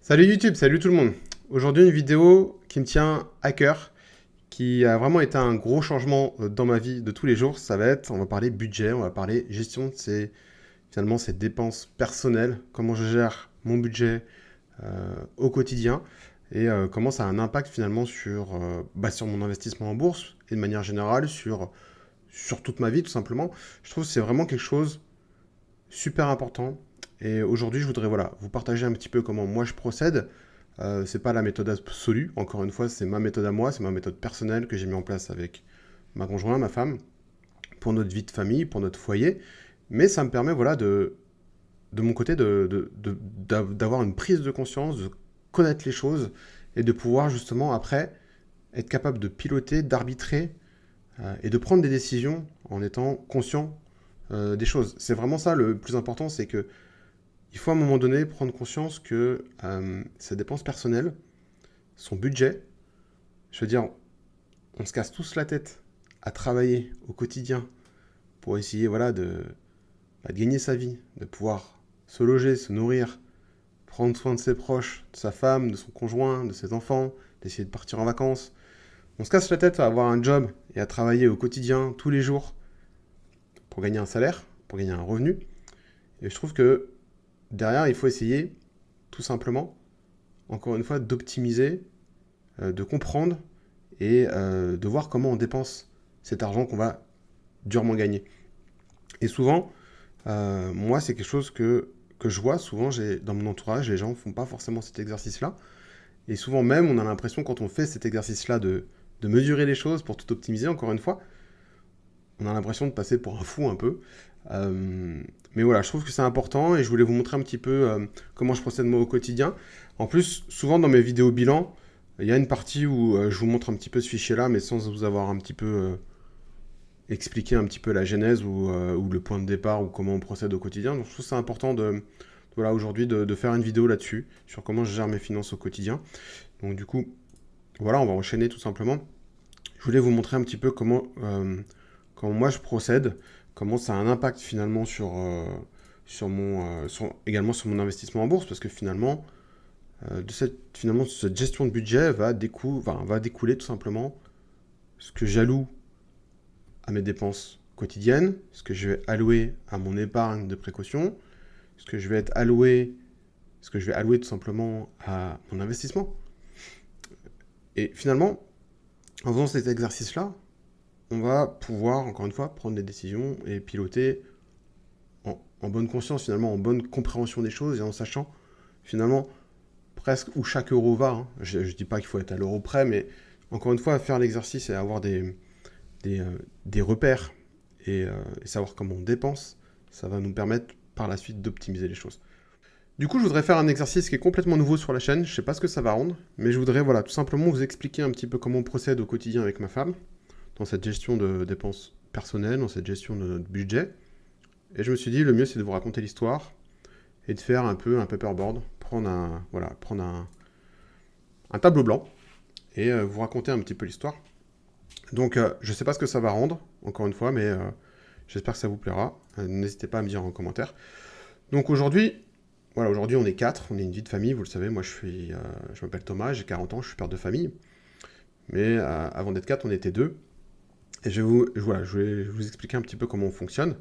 Salut YouTube, salut tout le monde. Aujourd'hui une vidéo qui me tient à cœur, qui a vraiment été un gros changement dans ma vie de tous les jours. Ça va être, on va parler budget, on va parler gestion de finalement ces dépenses personnelles, comment je gère mon budget au quotidien et comment ça a un impact finalement sur mon investissement en bourse et de manière générale sur toute ma vie tout simplement. Je trouve que c'est vraiment quelque chose super important. Et aujourd'hui, je voudrais voilà, vous partager un petit peu comment moi je procède. C'est pas la méthode absolue, encore une fois, c'est ma méthode à moi, c'est ma méthode personnelle que j'ai mis en place avec ma conjointe, ma femme, pour notre vie de famille, pour notre foyer. Mais ça me permet voilà, de mon côté d'avoir une prise de conscience, de connaître les choses et de pouvoir justement après être capable de piloter, d'arbitrer et de prendre des décisions en étant conscient des choses. C'est vraiment ça le plus important, c'est que il faut à un moment donné prendre conscience que ses dépenses personnelles, son budget, je veux dire, on se casse tous la tête à travailler au quotidien pour essayer voilà, de gagner sa vie, de pouvoir se loger, se nourrir, prendre soin de ses proches, de sa femme, de son conjoint, de ses enfants, d'essayer de partir en vacances. On se casse la tête à avoir un job et à travailler au quotidien, tous les jours, pour gagner un salaire, pour gagner un revenu. Et je trouve que derrière, il faut essayer, tout simplement, encore une fois, d'optimiser, de comprendre et de voir comment on dépense cet argent qu'on va durement gagner. Et souvent, moi, c'est quelque chose que je vois. Souvent, dans mon entourage, les gens ne font pas forcément cet exercice-là. Et souvent même, on a l'impression, quand on fait cet exercice-là, de mesurer les choses pour tout optimiser, encore une fois, on a l'impression de passer pour un fou un peu. Mais voilà, je trouve que c'est important et je voulais vous montrer un petit peu comment je procède moi au quotidien. En plus, souvent dans mes vidéos bilan, il y a une partie où je vous montre un petit peu ce fichier-là, mais sans vous avoir un petit peu expliqué un petit peu la genèse ou le point de départ ou comment on procède au quotidien. Donc je trouve que c'est important voilà, aujourd'hui de faire une vidéo là-dessus, sur comment je gère mes finances au quotidien. Donc du coup, voilà, on va enchaîner tout simplement. Je voulais vous montrer un petit peu comment moi je procède, comment ça a un impact finalement également sur mon investissement en bourse, parce que finalement, cette gestion de budget va découler tout simplement ce que j'alloue à mes dépenses quotidiennes, ce que je vais allouer à mon épargne de précaution, ce que je vais allouer tout simplement à mon investissement. Et finalement, en faisant cet exercice-là, on va pouvoir, encore une fois, prendre des décisions et piloter en bonne conscience, finalement, en bonne compréhension des choses et en sachant, finalement, presque où chaque euro va. Hein. Je ne dis pas qu'il faut être à l'euro près, mais encore une fois, faire l'exercice et avoir des repères et savoir comment on dépense, ça va nous permettre par la suite d'optimiser les choses. Du coup, je voudrais faire un exercice qui est complètement nouveau sur la chaîne. Je ne sais pas ce que ça va rendre, mais je voudrais voilà, tout simplement vous expliquer un petit peu comment on procède au quotidien avec ma femme, dans cette gestion de dépenses personnelles, dans cette gestion de notre budget. Et je me suis dit, le mieux, c'est de vous raconter l'histoire et de faire un peu un paperboard, prendre un tableau blanc et vous raconter un petit peu l'histoire. Donc, je ne sais pas ce que ça va rendre, encore une fois, mais j'espère que ça vous plaira. N'hésitez pas à me dire en commentaire. Donc aujourd'hui, voilà, aujourd'hui on est 4, on est une vie de famille, vous le savez, moi je m'appelle Thomas, j'ai 40 ans, je suis père de famille. Mais avant d'être 4, on était 2. Et voilà, je vais vous expliquer un petit peu comment on fonctionne.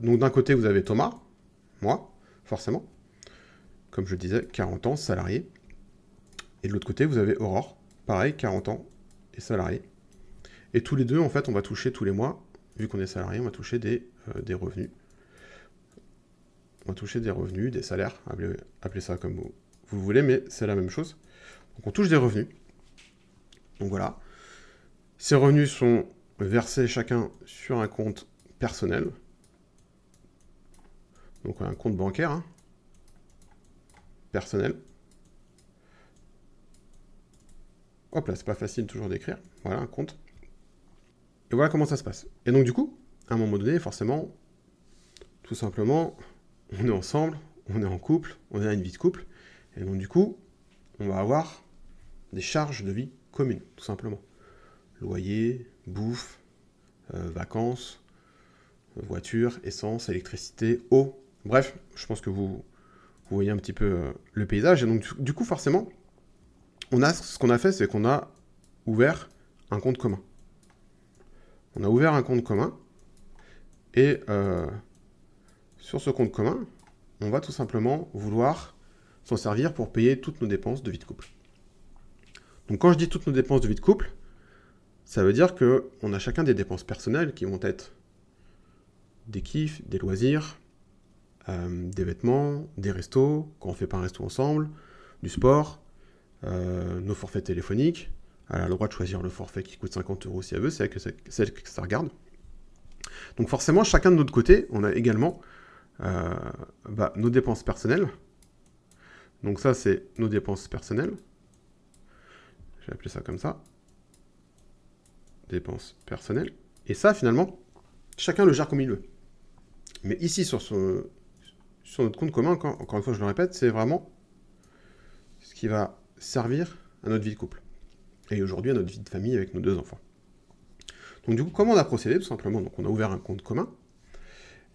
Donc d'un côté, vous avez Thomas, moi, forcément. Comme je le disais, 40 ans, salarié. Et de l'autre côté, vous avez Aurore, pareil, 40 ans et salarié. Et tous les deux, en fait, on va toucher tous les mois, vu qu'on est salarié, on va toucher des revenus. On va toucher des revenus, des salaires, appelez ça comme vous voulez, mais c'est la même chose. Donc on touche des revenus. Donc voilà. Ces revenus sont versés chacun sur un compte personnel. Donc un compte bancaire, hein, personnel. Hop là, c'est pas facile toujours d'écrire. Voilà, un compte. Et voilà comment ça se passe. Et donc du coup, à un moment donné, forcément, tout simplement, on est ensemble, on est en couple, on a une vie de couple. Et donc du coup, on va avoir des charges de vie communes, tout simplement. Loyer, bouffe, vacances, voiture, essence, électricité, eau. Bref, je pense que vous vous voyez un petit peu le paysage. Et donc, du coup, forcément, ce qu'on a fait, c'est qu'on a ouvert un compte commun. On a ouvert un compte commun. Et sur ce compte commun, on va tout simplement vouloir s'en servir pour payer toutes nos dépenses de vie de couple. Donc quand je dis toutes nos dépenses de vie de couple, ça veut dire qu'on a chacun des dépenses personnelles qui vont être des kiffs, des loisirs, des vêtements, des restos, quand on ne fait pas un resto ensemble, du sport, nos forfaits téléphoniques. Elle a le droit de choisir le forfait qui coûte 50 € si elle veut, c'est elle que ça regarde. Donc forcément, chacun de notre côté, on a également nos dépenses personnelles. Donc ça, c'est nos dépenses personnelles. Je vais appeler ça comme ça. Dépenses personnelles. Et ça, finalement, chacun le gère comme il veut. Mais ici, sur notre compte commun, encore une fois, je le répète, c'est vraiment ce qui va servir à notre vie de couple. Et aujourd'hui, à notre vie de famille avec nos 2 enfants. Donc du coup, comment on a procédé? Tout simplement, donc on a ouvert un compte commun.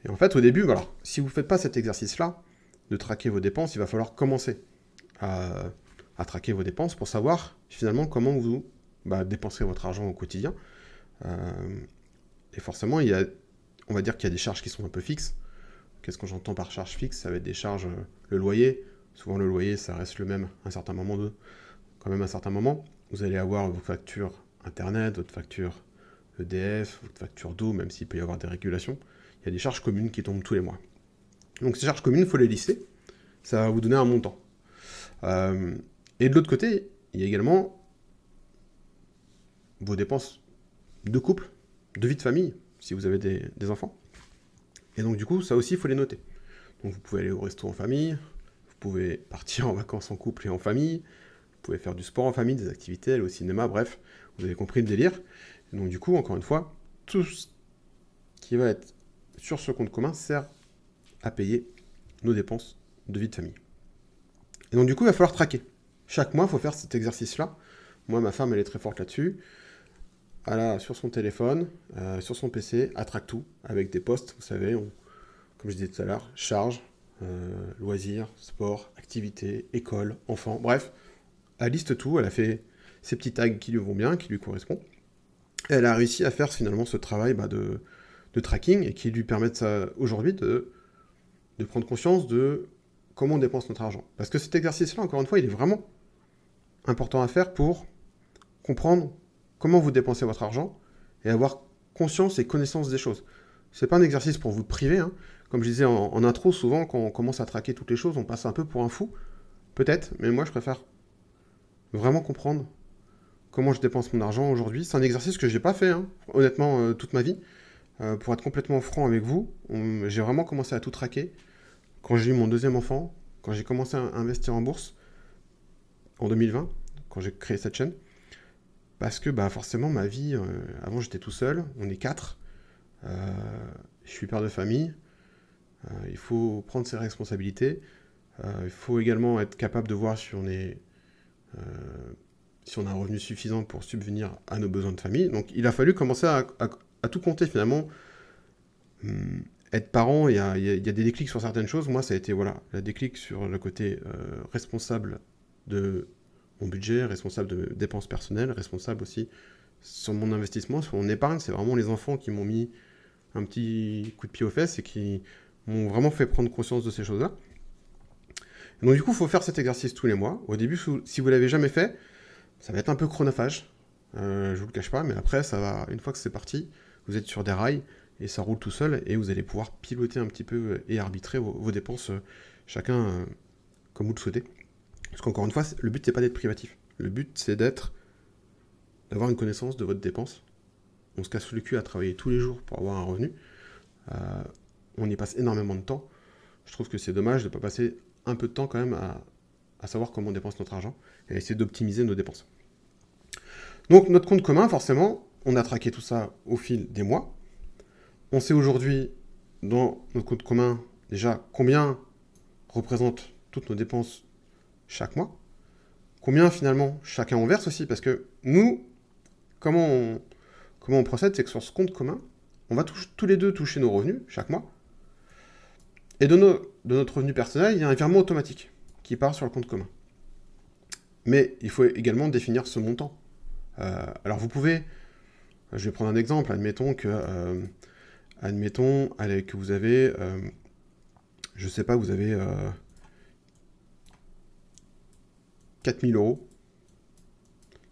Et en fait, au début, voilà, si vous ne faites pas cet exercice-là, de traquer vos dépenses, il va falloir commencer à traquer vos dépenses pour savoir finalement comment vous dépensez votre argent au quotidien. Et forcément, on va dire qu'il y a des charges qui sont un peu fixes. Qu'est-ce que j'entends par charge fixe? Ça va être des charges, le loyer. Souvent, le loyer, ça reste le même à un certain moment. Vous allez avoir vos factures Internet, votre facture EDF, votre facture d'eau, même s'il peut y avoir des régulations. Il y a des charges communes qui tombent tous les mois. Donc ces charges communes, il faut les lisser. Ça va vous donner un montant. Et de l'autre côté, il y a également vos dépenses de couple, de vie de famille, si vous avez des enfants. Et donc du coup, ça aussi, il faut les noter. Donc vous pouvez aller au resto en famille, vous pouvez partir en vacances en couple et en famille, vous pouvez faire du sport en famille, des activités, aller au cinéma, bref, vous avez compris le délire. Et donc du coup, encore une fois, tout ce qui va être sur ce compte commun sert à payer nos dépenses de vie de famille. Et donc du coup, il va falloir traquer. Chaque mois, il faut faire cet exercice-là. Moi, ma femme, elle est très forte là-dessus. Elle a sur son téléphone, sur son PC, elle traque tout, avec des posts, vous savez, comme je disais tout à l'heure, charges, loisirs, sport, activités, école, enfants, bref. Elle liste tout, elle a fait ses petits tags qui lui vont bien, qui lui correspondent. Et elle a réussi à faire finalement ce travail de tracking et qui lui permettent aujourd'hui de prendre conscience de comment on dépense notre argent. Parce que cet exercice-là, encore une fois, il est vraiment important à faire pour comprendre comment vous dépensez votre argent et avoir conscience et connaissance des choses. C'est pas un exercice pour vous priver, hein. Comme je disais en intro, souvent quand on commence à traquer toutes les choses, on passe un peu pour un fou, peut-être, mais moi je préfère vraiment comprendre comment je dépense mon argent aujourd'hui. C'est un exercice que je n'ai pas fait, hein, honnêtement, toute ma vie. Pour être complètement franc avec vous, j'ai vraiment commencé à tout traquer quand j'ai eu mon 2e enfant, quand j'ai commencé à investir en bourse, en 2020, quand j'ai créé cette chaîne. Parce que forcément, ma vie, avant j'étais tout seul, on est 4, je suis père de famille, il faut prendre ses responsabilités, il faut également être capable de voir si on a un revenu suffisant pour subvenir à nos besoins de famille. Donc il a fallu commencer à tout compter finalement. Être parent, il y a des déclics sur certaines choses. Moi, ça a été le déclic sur le côté responsable de mon budget, responsable de dépenses personnelles, responsable aussi sur mon investissement, sur mon épargne. C'est vraiment les enfants qui m'ont mis un petit coup de pied aux fesses et qui m'ont vraiment fait prendre conscience de ces choses-là. Donc du coup, il faut faire cet exercice tous les mois. Au début, si vous ne l'avez jamais fait, ça va être un peu chronophage. Je ne vous le cache pas, mais après, ça va. Une fois que c'est parti, vous êtes sur des rails et ça roule tout seul et vous allez pouvoir piloter un petit peu et arbitrer vos dépenses, chacun comme vous le souhaitez. Parce qu'encore une fois, le but, c'est pas d'être privatif. Le but, c'est d'avoir une connaissance de votre dépense. On se casse le cul à travailler tous les jours pour avoir un revenu. On y passe énormément de temps. Je trouve que c'est dommage de ne pas passer un peu de temps quand même à savoir comment on dépense notre argent et à essayer d'optimiser nos dépenses. Donc, notre compte commun, forcément, on a traqué tout ça au fil des mois. On sait aujourd'hui, dans notre compte commun, déjà combien représentent toutes nos dépenses chaque mois. Combien, finalement, chacun on verse aussi. Parce que nous, comment on procède, c'est que sur ce compte commun, on va tous les deux toucher nos revenus chaque mois. Et de notre revenu personnel, il y a un virement automatique qui part sur le compte commun. Mais il faut également définir ce montant. Alors vous pouvez, je vais prendre un exemple, admettons que vous avez, je sais pas, vous avez 4 000 euros.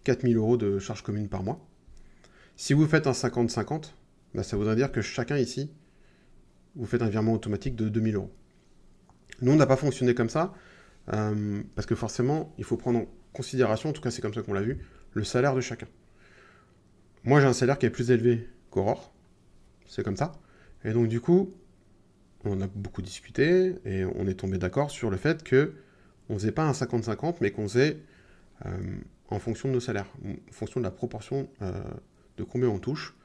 4 000 euros de charges communes par mois. Si vous faites un 50-50, bah, ça voudrait dire que chacun ici, vous faites un virement automatique de 2 000 euros. Nous, on n'a pas fonctionné comme ça, parce que forcément, il faut prendre en considération, en tout cas c'est comme ça qu'on l'a vu, le salaire de chacun. Moi, j'ai un salaire qui est plus élevé qu'Aurore, c'est comme ça. Et donc du coup, on a beaucoup discuté, et on est tombé d'accord sur le fait que on faisait pas un 50-50, mais qu'on faisait en fonction de nos salaires, en fonction de la proportion de combien on touche.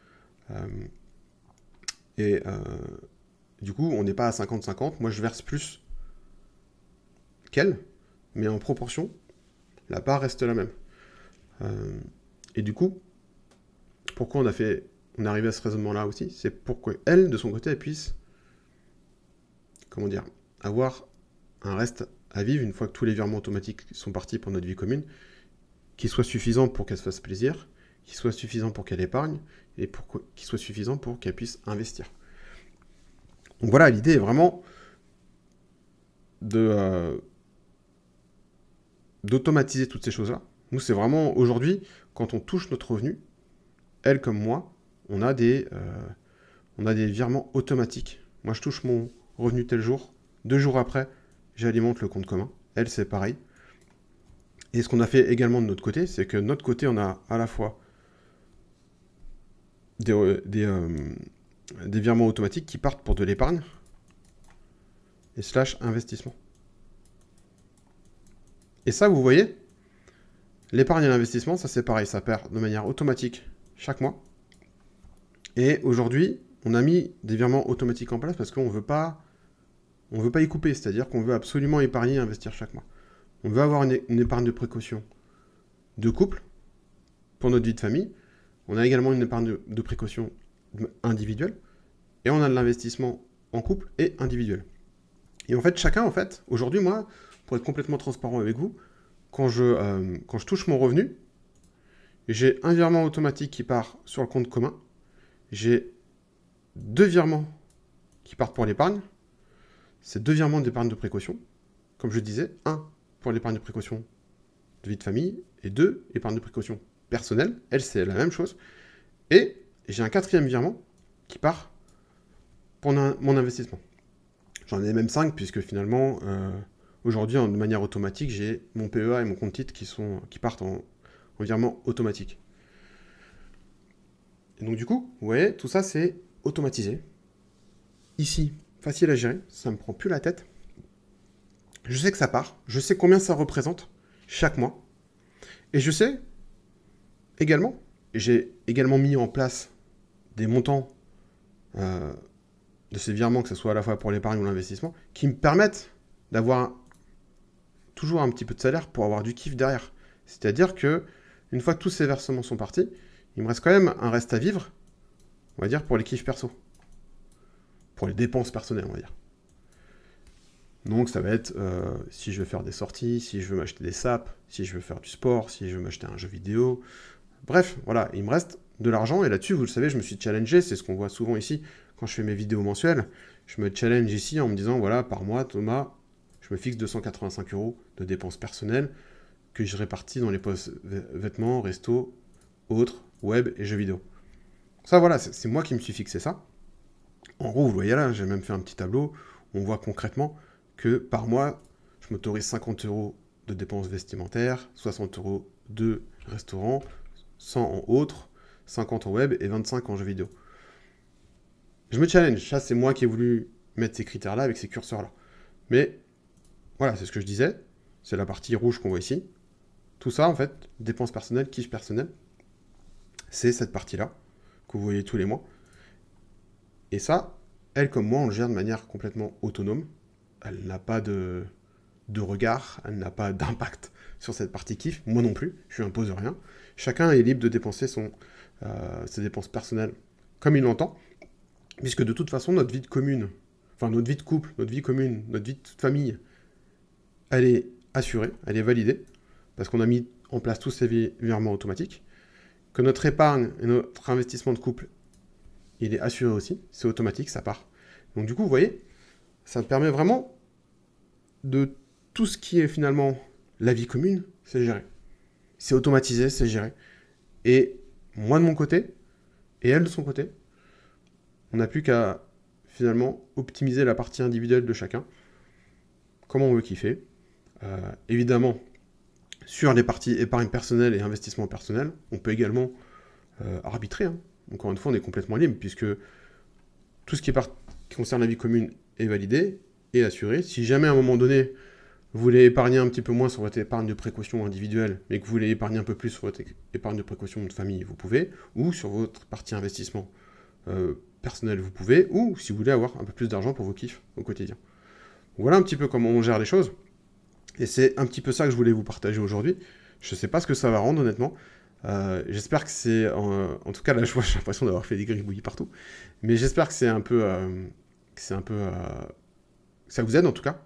Du coup, on n'est pas à 50-50. Moi, je verse plus qu'elle, mais en proportion, la part reste la même. Et du coup, pourquoi on est arrivé à ce raisonnement-là aussi, c'est pour qu'elle, de son côté, elle puisse, comment dire, avoir un reste à vivre une fois que tous les virements automatiques sont partis pour notre vie commune, qui soit suffisant pour qu'elle se fasse plaisir, qui soit suffisant pour qu'elle épargne, et qui soit suffisant pour qu'elle puisse investir. Donc voilà, l'idée est vraiment d'automatiser toutes ces choses-là. Nous, c'est vraiment, aujourd'hui, quand on touche notre revenu, elle comme moi, on a des virements automatiques. Moi, je touche mon revenu tel jour, 2 jours après, j'alimente le compte commun. Elle, c'est pareil. Et ce qu'on a fait également de notre côté, c'est que de notre côté, on a à la fois des virements automatiques qui partent pour de l'épargne et / investissement. Et ça, vous voyez, l'épargne et l'investissement, ça c'est pareil, ça perd de manière automatique chaque mois. Et aujourd'hui, on a mis des virements automatiques en place parce qu'on veut pas y couper, c'est-à-dire qu'on veut absolument épargner et investir chaque mois. On veut avoir une épargne de précaution de couple pour notre vie de famille. On a également une épargne de précaution individuelle. Et on a de l'investissement en couple et individuel. Et en fait, chacun, aujourd'hui, moi, pour être complètement transparent avec vous, quand je touche mon revenu, j'ai un virement automatique qui part sur le compte commun. J'ai 2 virements qui partent pour l'épargne. C'est 2 virements d'épargne de précaution. Comme je disais, 1 pour l'épargne de précaution de vie de famille et 2 épargne de précaution personnelle. Elle, c'est la même chose. Et j'ai un 4e virement qui part pour mon investissement. J'en ai même 5 puisque finalement, aujourd'hui, de manière automatique, j'ai mon PEA et mon compte titre qui partent en virement automatique. Et donc du coup, vous voyez, tout ça c'est automatisé. Ici, facile à gérer, ça ne me prend plus la tête. Je sais que ça part, je sais combien ça représente chaque mois. Et je sais également, j'ai également mis en place des montants de ces virements, que ce soit à la fois pour l'épargne ou l'investissement, qui me permettent d'avoir toujours un petit peu de salaire pour avoir du kiff derrière. C'est-à-dire que une fois que tous ces versements sont partis, il me reste quand même un reste à vivre, on va dire, pour les kiffs perso. Pour les dépenses personnelles, on va dire. Donc ça va être si je veux faire des sorties, si je veux m'acheter des sapes, si je veux faire du sport, si je veux m'acheter un jeu vidéo. Bref, voilà, il me reste de l'argent, et là-dessus, vous le savez, je me suis challengé, c'est ce qu'on voit souvent ici, quand je fais mes vidéos mensuelles, je me challenge ici en me disant, voilà, par mois, Thomas, je me fixe 285 € de dépenses personnelles, que je répartis dans les postes vêtements, resto, autres, web et jeux vidéo. Ça, voilà, c'est moi qui me suis fixé ça. En gros, vous voyez là, j'ai même fait un petit tableau où on voit concrètement que par mois, je m'autorise 50 € de dépenses vestimentaires, 60 € de restaurant, 100 en autres, 50 en web et 25 en jeux vidéo. Je me challenge, ça c'est moi qui ai voulu mettre ces critères-là avec ces curseurs-là. Mais voilà, c'est ce que je disais, c'est la partie rouge qu'on voit ici. Tout ça, en fait, dépenses personnelles, kiff personnel, c'est cette partie-là que vous voyez tous les mois. Et ça, elle comme moi, on le gère de manière complètement autonome. Elle n'a pas de regard, elle n'a pas d'impact sur cette partie kiff. Moi non plus, je lui impose rien. Chacun est libre de dépenser ses dépenses personnelles comme il l'entend, puisque de toute façon, notre vie de commune, enfin notre vie de couple, notre vie commune, notre vie de famille, elle est assurée, elle est validée, parce qu'on a mis en place tous ces virements automatiques, que notre épargne et notre investissement de couple, il est assuré aussi, c'est automatique, ça part. Donc du coup, vous voyez, ça permet vraiment de tout ce qui est finalement la vie commune, c'est géré. C'est automatisé, c'est géré. Et moi de mon côté, et elle de son côté, on n'a plus qu'à finalement optimiser la partie individuelle de chacun, comment on veut kiffer. Évidemment, sur les parties épargne personnelle et investissement personnel, on peut également arbitrer. Hein. Encore une fois, on est complètement libre, puisque tout ce qui concerne la vie commune est validé et assuré. Si jamais à un moment donné, vous voulez épargner un petit peu moins sur votre épargne de précaution individuelle, mais que vous voulez épargner un peu plus sur votre épargne de précaution de famille, vous pouvez, ou sur votre partie investissement personnel, vous pouvez, ou si vous voulez avoir un peu plus d'argent pour vos kiffs au quotidien. Donc voilà un petit peu comment on gère les choses, et c'est un petit peu ça que je voulais vous partager aujourd'hui. Je ne sais pas ce que ça va rendre, honnêtement. J'espère que c'est... En tout cas, là, j'ai l'impression d'avoir fait des gribouillis partout. Mais j'espère que c'est un peu... ça vous aide, en tout cas.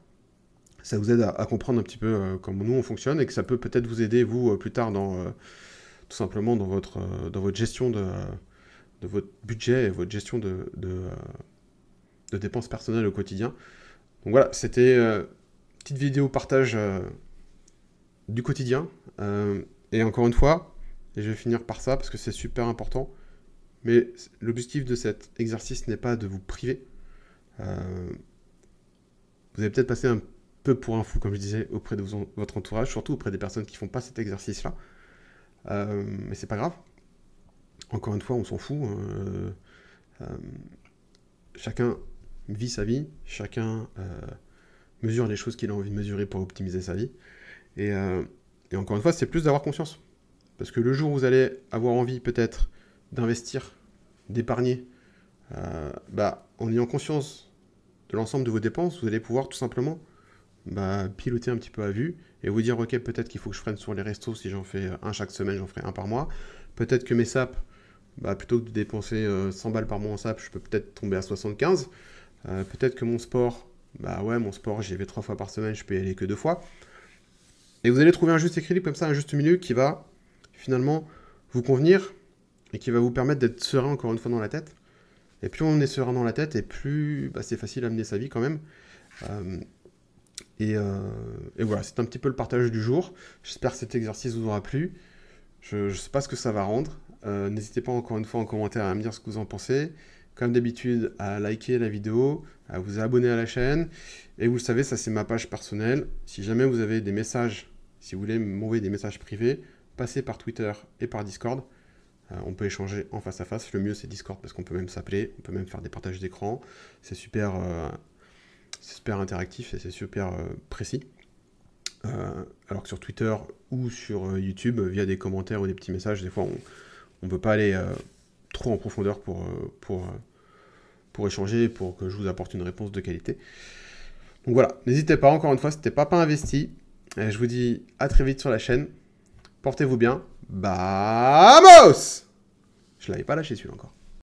Ça vous aide à comprendre un petit peu comment nous, on fonctionne, et que ça peut peut-être vous aider, vous, plus tard, tout simplement, dans votre gestion de votre budget et votre gestion de dépenses personnelles au quotidien. Donc voilà, c'était une petite vidéo partage du quotidien. Et encore une fois, et je vais finir par ça parce que c'est super important, mais l'objectif de cet exercice n'est pas de vous priver. Vous allez peut-être passer un peu pour un fou, comme je disais, auprès de votre entourage, surtout auprès des personnes qui ne font pas cet exercice-là. Mais c'est pas grave. Encore une fois, on s'en fout. Chacun vit sa vie, chacun mesure les choses qu'il a envie de mesurer pour optimiser sa vie. Et encore une fois, c'est plus d'avoir conscience. Parce que le jour où vous allez avoir envie peut-être d'investir, d'épargner, en ayant conscience de l'ensemble de vos dépenses, vous allez pouvoir tout simplement piloter un petit peu à vue et vous dire, ok, peut-être qu'il faut que je freine sur les restos, si j'en fais un chaque semaine, j'en ferai un par mois. Peut-être que mes SAP, plutôt que de dépenser 100 balles par mois en SAP, je peux peut-être tomber à 75. Peut-être que mon sport, mon sport, j'y vais 3 fois par semaine, je peux y aller que 2 fois. Et vous allez trouver un juste équilibre comme ça, un juste milieu qui va finalement vous convenir et qui va vous permettre d'être serein encore une fois dans la tête. Et plus on est serein dans la tête, et plus c'est facile à mener sa vie quand même. Et voilà, c'est un petit peu le partage du jour. J'espère que cet exercice vous aura plu. Je ne sais pas ce que ça va rendre. N'hésitez pas encore une fois en commentaire à me dire ce que vous en pensez. Comme d'habitude, à liker la vidéo, à vous abonner à la chaîne. Et vous le savez, ça c'est ma page personnelle. Si jamais vous avez des messages, si vous voulez m'envoyer des messages privés, passez par Twitter et par Discord. On peut échanger en face à face. Le mieux c'est Discord parce qu'on peut même s'appeler, on peut même faire des partages d'écran. C'est super interactif et c'est super précis. Alors que sur Twitter ou sur YouTube, via des commentaires ou des petits messages, des fois on ne peut pas aller trop en profondeur pour échanger, pour que je vous apporte une réponse de qualité. Donc voilà, n'hésitez pas, encore une fois, c'était Papa Investi. Et je vous dis à très vite sur la chaîne. Portez-vous bien. Vamos! Je ne l'avais pas lâché celui-là encore.